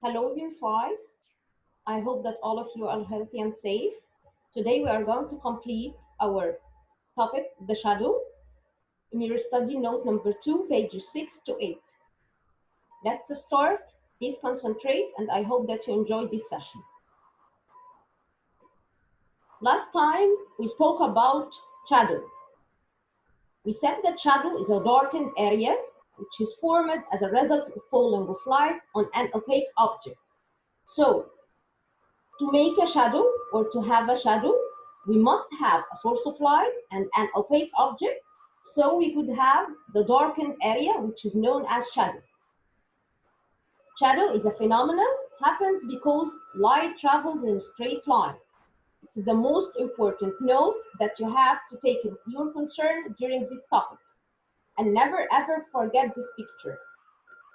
Hello, dear five. I hope that all of you are healthy and safe. Today we are going to complete our topic, the shadow, in your study note number 2, pages 6 to 8. Let's start. Please concentrate, and I hope that you enjoyed this session. Last time we spoke about shadow. We said that shadow is a darkened area which is formed as a result of falling of light on an opaque object. So, to make a shadow or to have a shadow, we must have a source of light and an opaque object, so we could have the darkened area, which is known as shadow. Shadow is a phenomenon, happens because light travels in a straight line. It's the most important note that you have to take into your concern during this topic. And never ever forget this picture,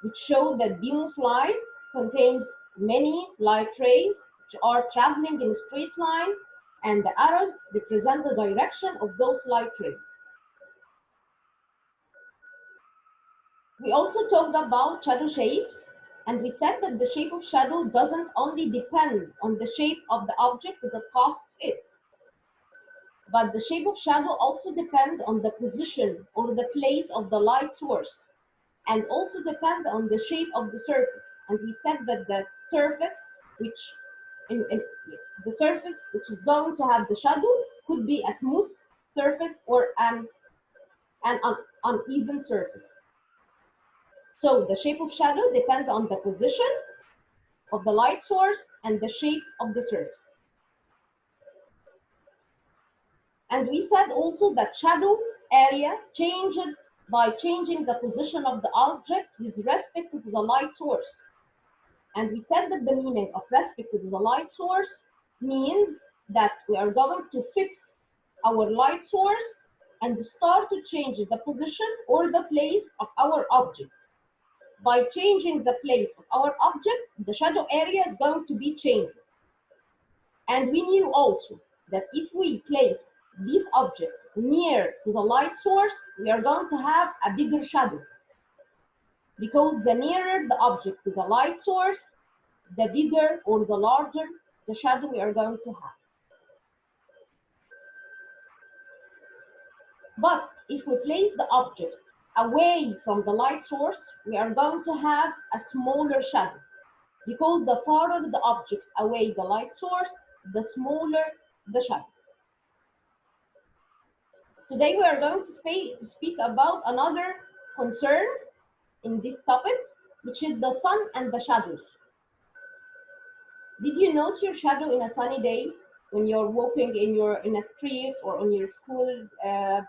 which shows that beam of light contains many light rays which are traveling in a straight line, and the arrows represent the direction of those light rays. We also talked about shadow shapes, and we said that the shape of shadow doesn't only depend on the shape of the object that casts it, but the shape of shadow also depends on the position or the place of the light source, and also depend on the shape of the surface. And we said that the surface, which in the surface which is going to have the shadow, could be a smooth surface or an uneven surface. So the shape of shadow depends on the position of the light source and the shape of the surface. And we said also that shadow area changes by changing the position of the object with respect to the light source. And we said that the meaning of respect to the light source means that we are going to fix our light source and start to change the position or the place of our object. By changing the place of our object, the shadow area is going to be changed. And we knew also that if we place this object near to the light source, we are going to have a bigger shadow. Because the nearer the object to the light source, the bigger or the larger the shadow we are going to have. But if we place the object away from the light source, we are going to have a smaller shadow. Because the farther the object away the light source, the smaller the shadow. Today we are going to speak about another concern in this topic, which is the sun and the shadows. Did you note your shadow in a sunny day when you're walking in a street or on your school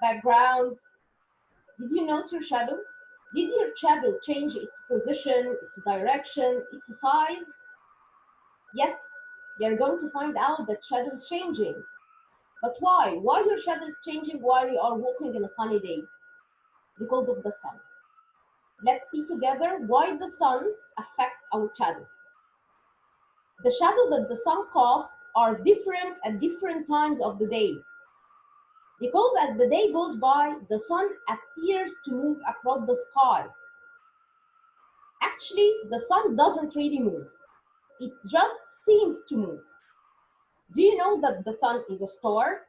background? Did you note your shadow? Did your shadow change its position, its direction, its size? Yes, you're going to find out that shadow is changing. But why? Why your shadow is changing while you are walking in a sunny day? Because of the sun. Let's see together why the sun affects our shadow. The shadow that the sun casts are different at different times of the day. Because as the day goes by, the sun appears to move across the sky. Actually, the sun doesn't really move. It just seems to move. Do you know that the sun is a star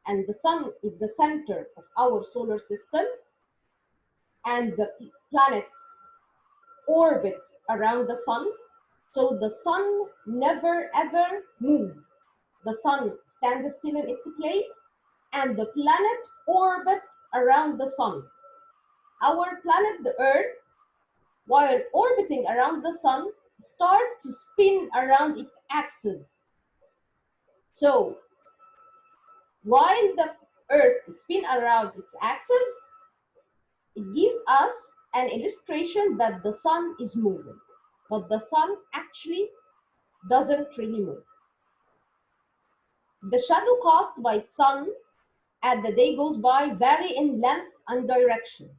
and the sun is the center of our solar system and the planets orbit around the sun? So the sun never ever moves. The sun stands still in its place and the planet orbit around the sun. Our planet, the Earth, while orbiting around the sun, starts to spin around its axis. So while the Earth spins around its axis, it gives us an illustration that the sun is moving, but the sun actually doesn't really move. The shadow cast by the sun as the day goes by vary in length and direction.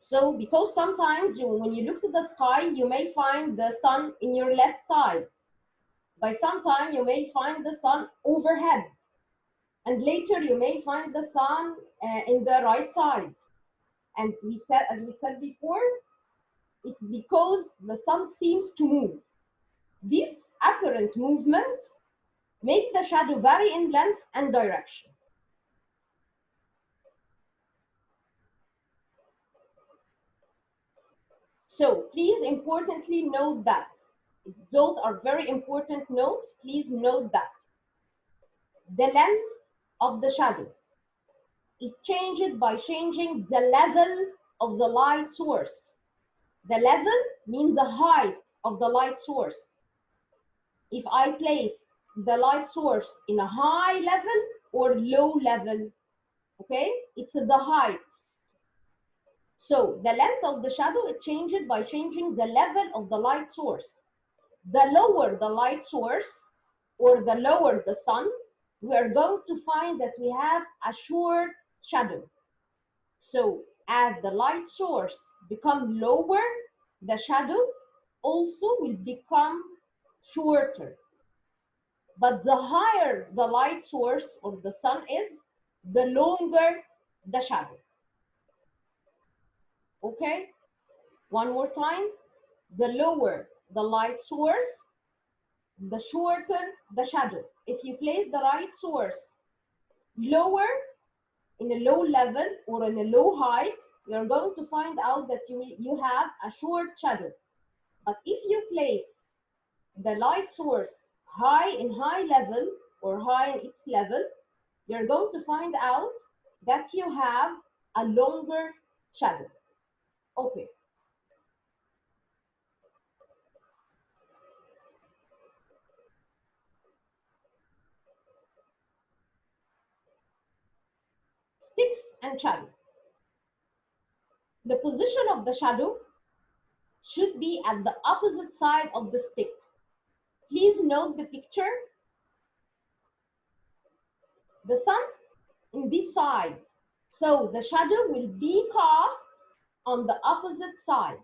So because sometimes when you look to the sky, you may find the sun in your left side. By some time, you may find the sun overhead. And later you may find the sun in the right side. And as we said before, it's because the sun seems to move. This apparent movement makes the shadow vary in length and direction. So please importantly note that. Those are very important notes. Please note that the length of the shadow is changed by changing the level of the light source. The level means the height of the light source. If I place the light source in a high level or low level, okay, it's the height. So the length of the shadow is changed by changing the level of the light source. The lower the light source or the lower the sun, we are going to find that we have a short shadow. So as the light source becomes lower, the shadow also will become shorter. But the higher the light source or the sun is, the longer the shadow. Okay? One more time. The lower the light source, the shorter the shadow. If you place the light source lower, in a low level or in a low height, you're going to find out that you have a short shadow. But if you place the light source high in high level or high in its level, you're going to find out that you have a longer shadow. Okay. Sticks and shadow. The position of the shadow should be at the opposite side of the stick. Please note the picture. The sun in this side. So the shadow will be cast on the opposite side.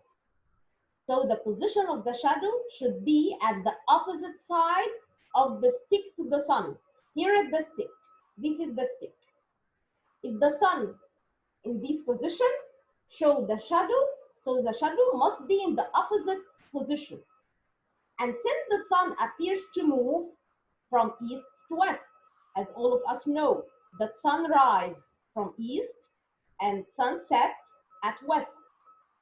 So the position of the shadow should be at the opposite side of the stick to the sun. Here is the stick. This is the stick. If the sun in this position show the shadow, so the shadow must be in the opposite position. And since the sun appears to move from east to west, as all of us know, that sunrise from east and sunset at west.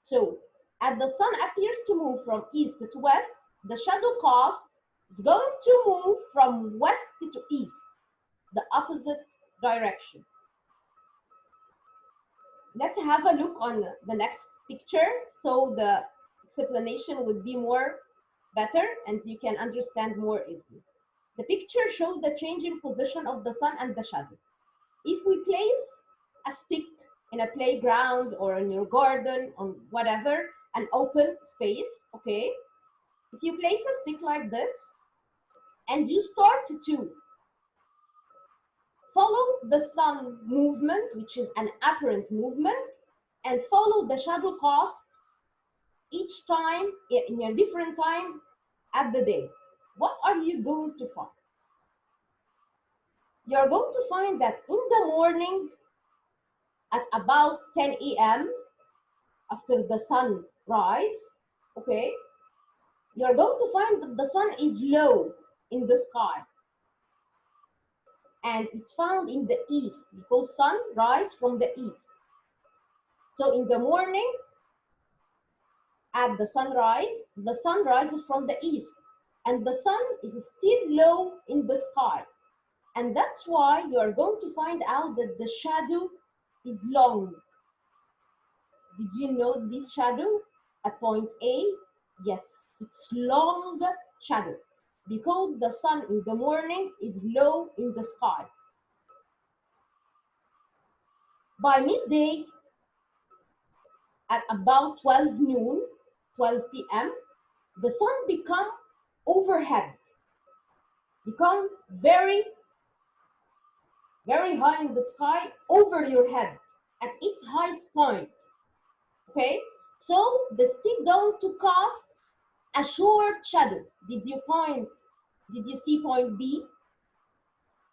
So as the sun appears to move from east to west, the shadow cast is going to move from west to east, the opposite direction. Let's have a look on the next picture so the explanation would be more better and you can understand more easily. The picture shows the changing position of the sun and the shadow. If we place a stick in a playground or in your garden or whatever, an open space, okay? If you place a stick like this and you start to follow the sun movement, which is an apparent movement, and follow the shadow cast each time in a different time at the day, what are you going to find? You're going to find that in the morning at about 10 a.m. after the sun rise, okay, you're going to find that the sun is low in the sky. And it's found in the east because sun rise from the east. So in the morning, at the sunrise, the sun rises from the east and the sun is still low in the sky. And that's why you are going to find out that the shadow is long. Did you know this shadow at point A? Yes, it's long shadow because the sun in the morning is low in the sky. By midday, at about 12 noon, 12 p.m., the sun become overhead, become very high in the sky over your head at its highest point. Okay, so the stick going to cast a short shadow. Did you see point B?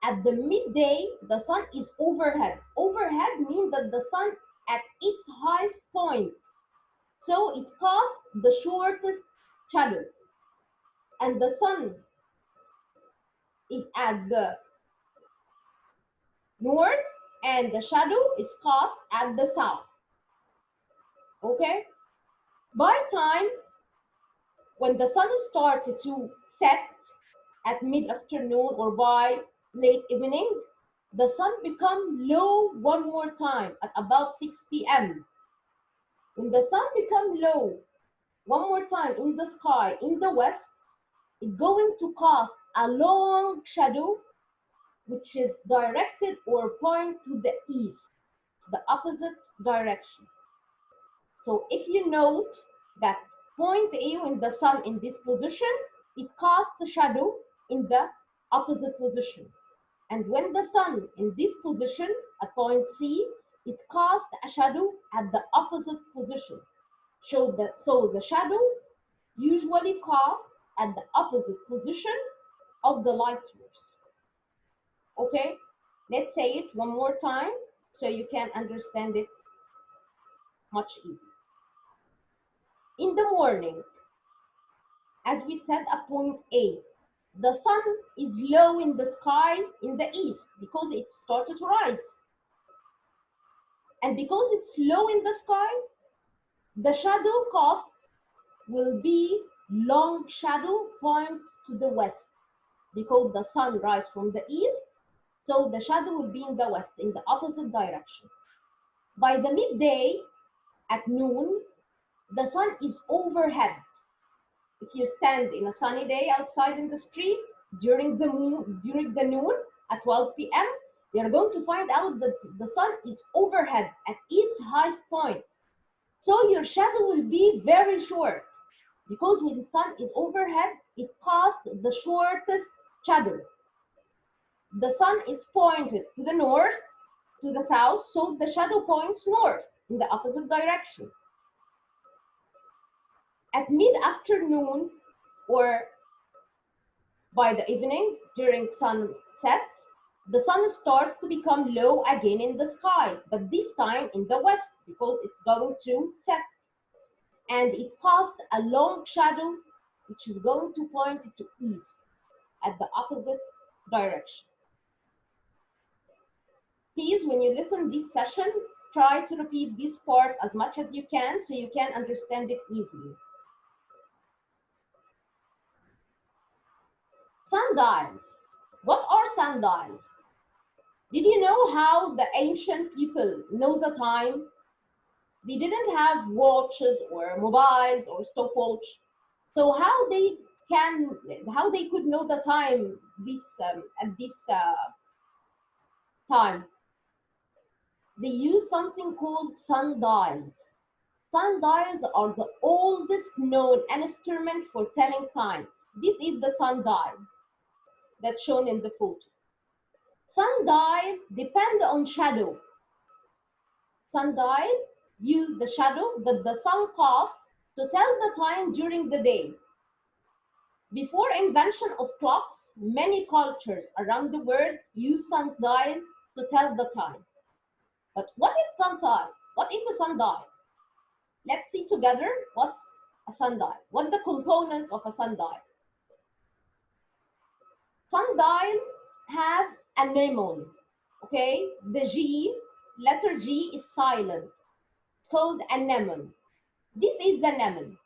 At the midday, the sun is overhead. Overhead means that the sun at its highest point. So it casts the shortest shadow. and the sun is at the north and the shadow is cast at the south. Okay? By time when the sun started to set at mid-afternoon or by late evening, the sun become low one more time at about 6 p.m. When the sun become low one more time in the sky in the west, it's going to cast a long shadow which is directed or point to the east, the opposite direction. So if you note that point A, when the sun in this position, it casts the shadow in the opposite position. And when the sun in this position at point C, it casts a shadow at the opposite position. So the shadow usually casts at the opposite position of the light source. Okay, let's say it one more time so you can understand it much easier. In the morning, as we said at point A, the sun is low in the sky in the east because it started to rise. And because it's low in the sky, the shadow cast will be long shadow point to the west because the sun rises from the east, so the shadow will be in the west, in the opposite direction. By the midday, at noon, the sun is overhead. If you stand in a sunny day outside in the street during the noon at 12 p.m., you're going to find out that the sun is overhead at its highest point. So your shadow will be very short because when the sun is overhead, it casts the shortest shadow. The sun is pointed to the north, to the south, so the shadow points north in the opposite direction. At mid-afternoon or by the evening during sunset, the sun starts to become low again in the sky, but this time in the west because it's going to set. And it casts a long shadow which is going to point to east at the opposite direction. Please, when you listen to this session, try to repeat this part as much as you can so you can understand it easily. Sundials. What are sundials? Did you know how the ancient people know the time? They didn't have watches or mobiles or stopwatch. So how they could know the time at this time? They use something called sundials. Sundials are the oldest known instrument for telling time. This is the sundial that's shown in the photo. Sundial depend on shadow. Sundial use the shadow that the sun casts to tell the time during the day. Before invention of clocks, many cultures around the world use sundial to tell the time. But what is sundial? What is a sundial? Let's see together what's a sundial. What the components of a sundial? Sundial have a mnemon. Okay, the letter G is silent. It's called a mnemon. This is the mnemon.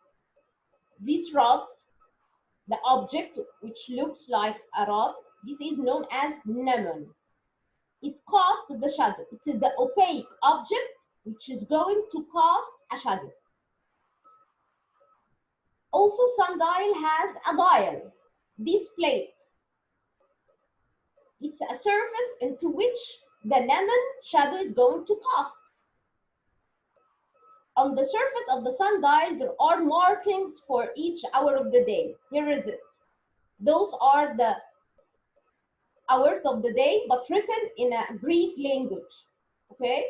This rod, the object which looks like a rod, this is known as mnemon. It casts the shadow. It is the opaque object which is going to cast a shadow. Also, sundial has a dial, this plate. It's a surface into which the mnemon shadow is going to cast. On the surface of the sundial, there are markings for each hour of the day. Here is it. Those are the hours of the day, but written in a Greek language. Okay?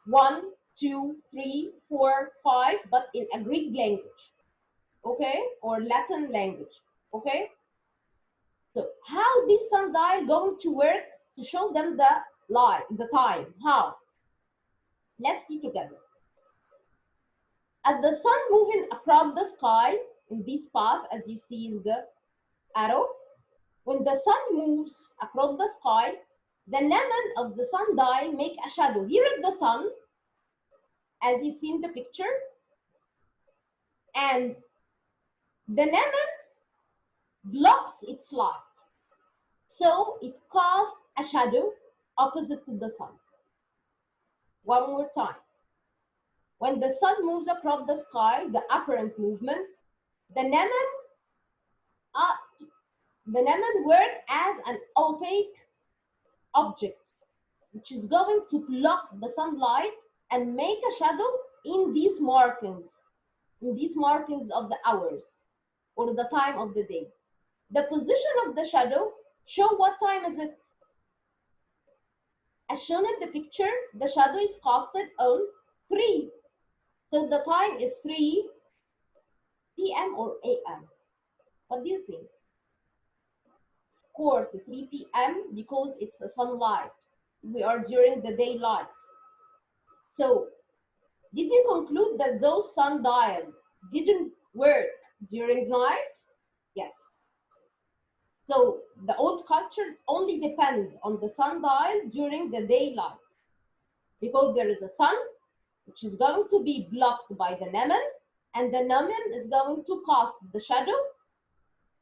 1, 2, 3, 4, 5, but in a Greek language. Okay? Or Latin language. Okay? So how this sundial going to work to show them the time? How? Let's see together. As the sun moving across the sky, in this path, as you see in the arrow. When the sun moves across the sky, the lemon of the sundial make a shadow. Here is the sun, as you see in the picture, and the lemon blocks its light. So it casts a shadow opposite to the sun. One more time. When the sun moves across the sky, the apparent movement, the lemon, uh, work as an opaque object, which is going to block the sunlight and make a shadow in these markings of the hours or the time of the day. The position of the shadow show what time is it. As shown in the picture, the shadow is casted on 3. So the time is 3 p.m. or a.m. What do you think? Of course, 3 p.m. because it's a sunlight. We are during the daylight. So, did you conclude that those sundials didn't work during night? Yes. So, the old culture only depends on the sundial during the daylight because there is a sun which is going to be blocked by the lemon, and the lemon is going to cast the shadow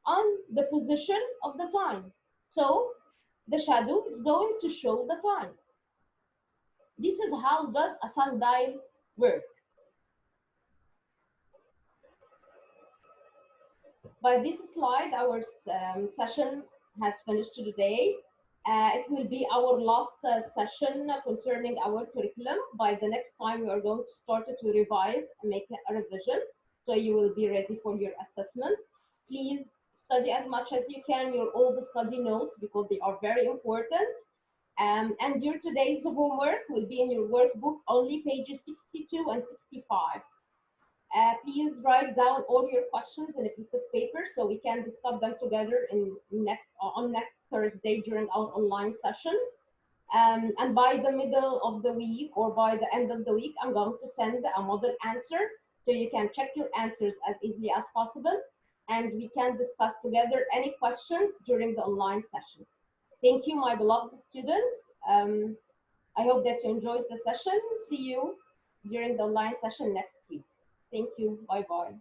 on the position of the time. So the shadow is going to show the time. This is how does a sundial work. By this slide, our session has finished today. It will be our last session concerning our curriculum. By the next time, we are going to start to revise and make a revision, so you will be ready for your assessment. Please study as much as you can your old study notes because they are very important. And your today's homework will be in your workbook, only pages 62 and 65. Please write down all your questions in a piece of paper so we can discuss them together on next Thursday during our online session. And by the middle of the week or by the end of the week, I'm going to send a model answer so you can check your answers as easily as possible. And we can discuss together any questions during the online session. Thank you, my beloved students. I hope that you enjoyed the session. See you during the online session next week. Thank you. Bye-bye.